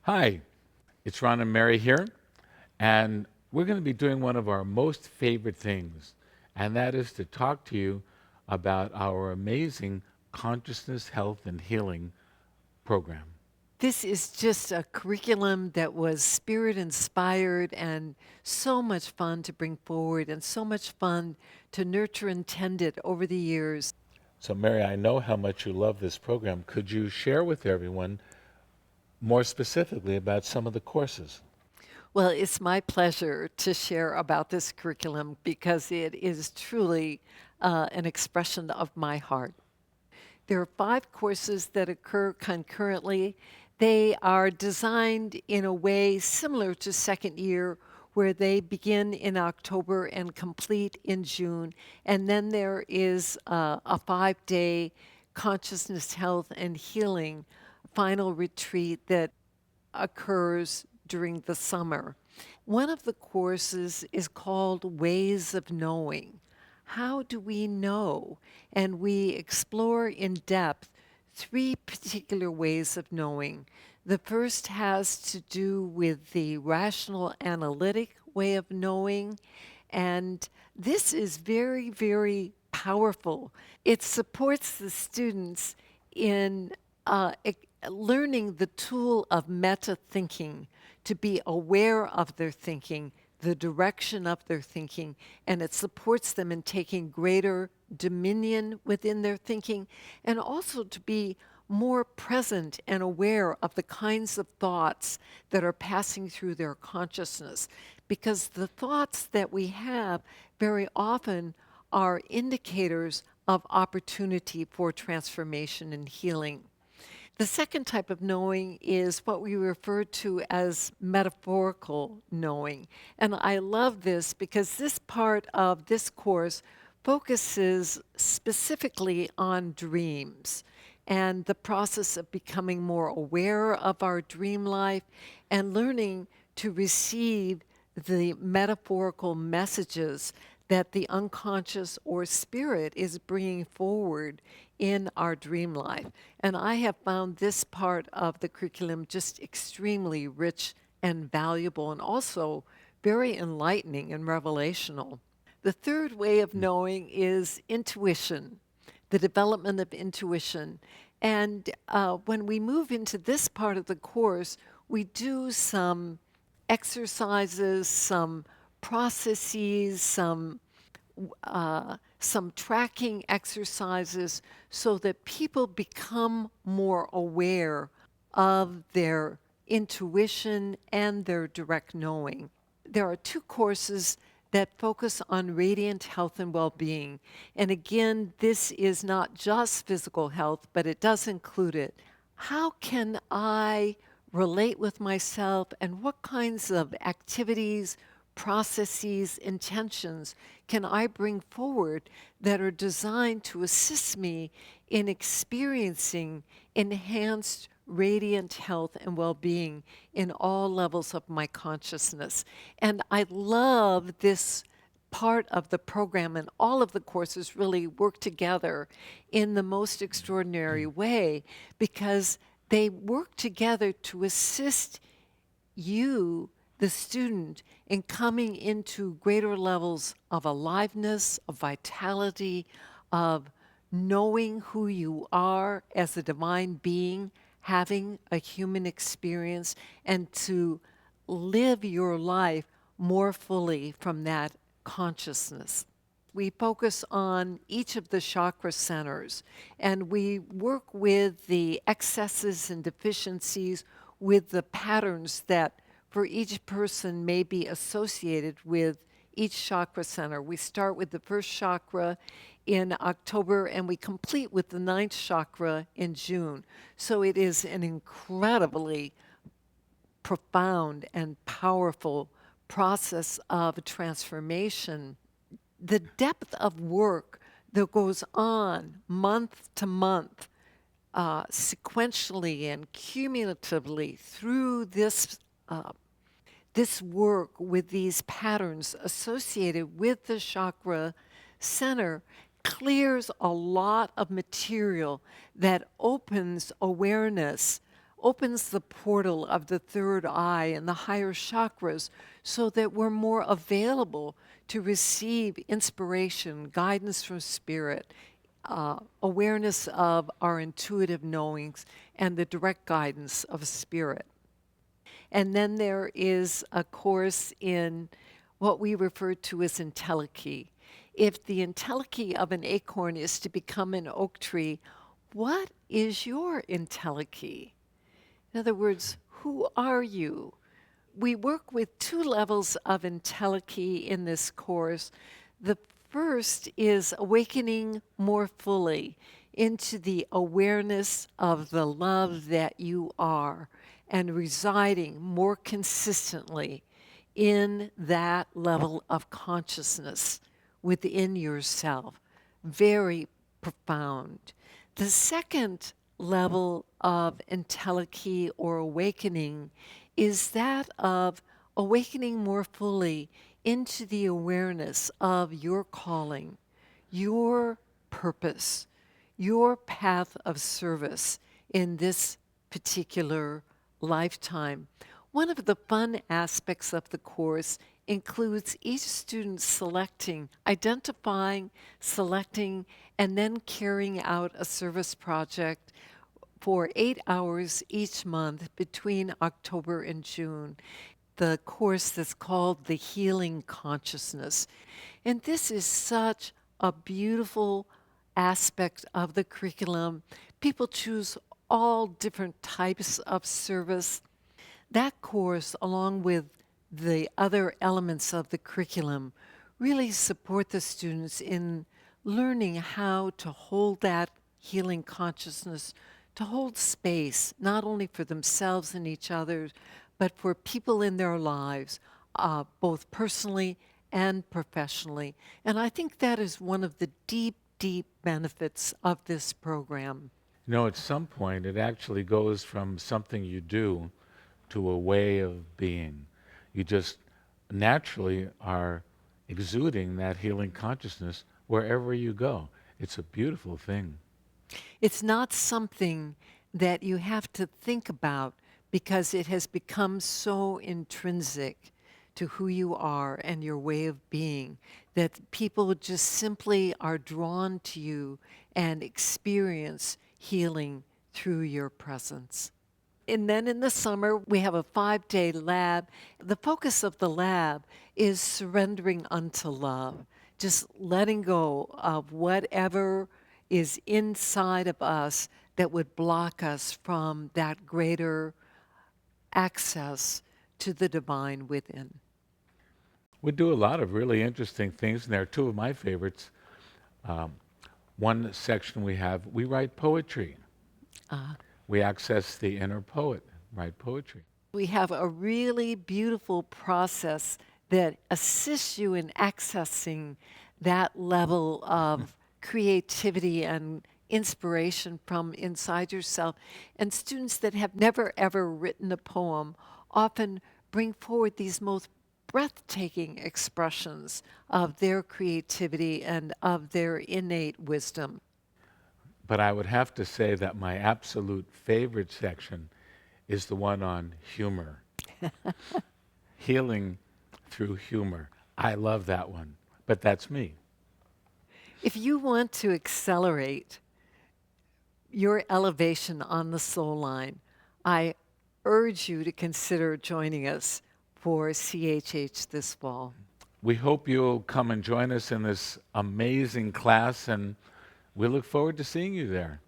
Hi, it's Ron and Mary here, and we're going to be doing one of our most favorite things, and that is to talk to you about our amazing consciousness, health, and healing program. This is just a curriculum that was spirit inspired and so much fun to bring forward and so much fun to nurture and tend it over the years. So, Mary, I know how much you love this program. Could you share with everyone more specifically about some of the courses? Well, it's my pleasure to share about this curriculum because it is truly an expression of my heart. There are 5 courses that occur concurrently. They are designed in a way similar to second year, where they begin in October and complete in June. And then there is a 5-day consciousness, health, and healing final retreat that occurs during the summer. One of the courses is called Ways of Knowing. How do we know? And we explore in depth 3 particular ways of knowing. The first has to do with the rational analytic way of knowing, and this is very, very powerful. It supports the students in learning the tool of meta thinking, to be aware of their thinking, the direction of their thinking, and it supports them in taking greater dominion within their thinking, and also to be more present and aware of the kinds of thoughts that are passing through their consciousness. Because the thoughts that we have very often are indicators of opportunity for transformation and healing. The second type of knowing is what we refer to as metaphorical knowing. And I love this because this part of this course focuses specifically on dreams and the process of becoming more aware of our dream life and learning to receive the metaphorical messages that the unconscious or spirit is bringing forward in our dream life. And I have found this part of the curriculum just extremely rich and valuable and also very enlightening and revelational. The third way of knowing is intuition, the development of intuition. And when we move into this part of the course, we do some exercises, some processes, some tracking exercises so that people become more aware of their intuition and their direct knowing. There are 2 courses that focus on radiant health and well being. And again, this is not just physical health, but it does include it. How can I relate with myself, and what kinds of activities, processes, intentions can I bring forward that are designed to assist me in experiencing enhanced radiant health and well being in all levels of my consciousness? And I love this part of the program, and all of the courses really work together in the most extraordinary way because they work together to assist you, the student, in coming into greater levels of aliveness, of vitality, of knowing who you are as a divine being, having a human experience, and to live your life more fully from that consciousness. We focus on each of the chakra centers and we work with the excesses and deficiencies, with the patterns that for each person may be associated with each chakra center. We start with the first chakra in October and we complete with the ninth chakra in June. So it is an incredibly profound and powerful process of transformation. The depth of work that goes on month to month, sequentially and cumulatively through this work with these patterns associated with the chakra center clears a lot of material that opens awareness opens the portal of the third eye and the higher chakras so that we're more available to receive inspiration, guidance from spirit, awareness of our intuitive knowings, and the direct guidance of spirit. And then there is a course in what we refer to as entelechy. If the entelechy of an acorn is to become an oak tree, what is your entelechy? In other words, who are you? We work with two levels of entelechy in this course. The first is awakening more fully into the awareness of the love that you are and residing more consistently in that level of consciousness within yourself. Very profound. The second level of entelechy or awakening is that of awakening more fully into the awareness of your calling, your purpose, your path of service in this particular lifetime. One of the fun aspects of the course includes each student identifying, selecting, and then carrying out a service project for 8 hours each month between October and June. The course that's called The Healing Consciousness. And this is such a beautiful aspect of the curriculum. People choose all different types of service. That course, along with the other elements of the curriculum, really support the students in learning how to hold that healing consciousness, to hold space, not only for themselves and each other, but for people in their lives, both personally and professionally. And I think that is one of the deep, deep benefits of this program. You know, at some point, it actually goes from something you do to a way of being. You just naturally are exuding that healing consciousness wherever you go. It's a beautiful thing. It's not something that you have to think about because it has become so intrinsic to who you are and your way of being that people just simply are drawn to you and experience healing through your presence. And then in the summer, we have a 5-day lab. The focus of the lab is surrendering unto love, just letting go of whatever is inside of us that would block us from that greater access to the divine within. We do a lot of really interesting things, and there are two of my favorites. Um, One section we write poetry. Uh, We access the inner poet, write poetry. we have a really beautiful process that assists you in accessing that level of creativity and inspiration from inside yourself. And students that have never ever written a poem often bring forward these most breathtaking expressions of their creativity and of their innate wisdom. But I would have to say that my absolute favorite section is the one on humor. Healing through humor. I love that one. But that's me. If you want to accelerate your elevation on the soul line, I urge you to consider joining us for CHH this fall. We hope you'll come and join us in this amazing class, and we look forward to seeing you there.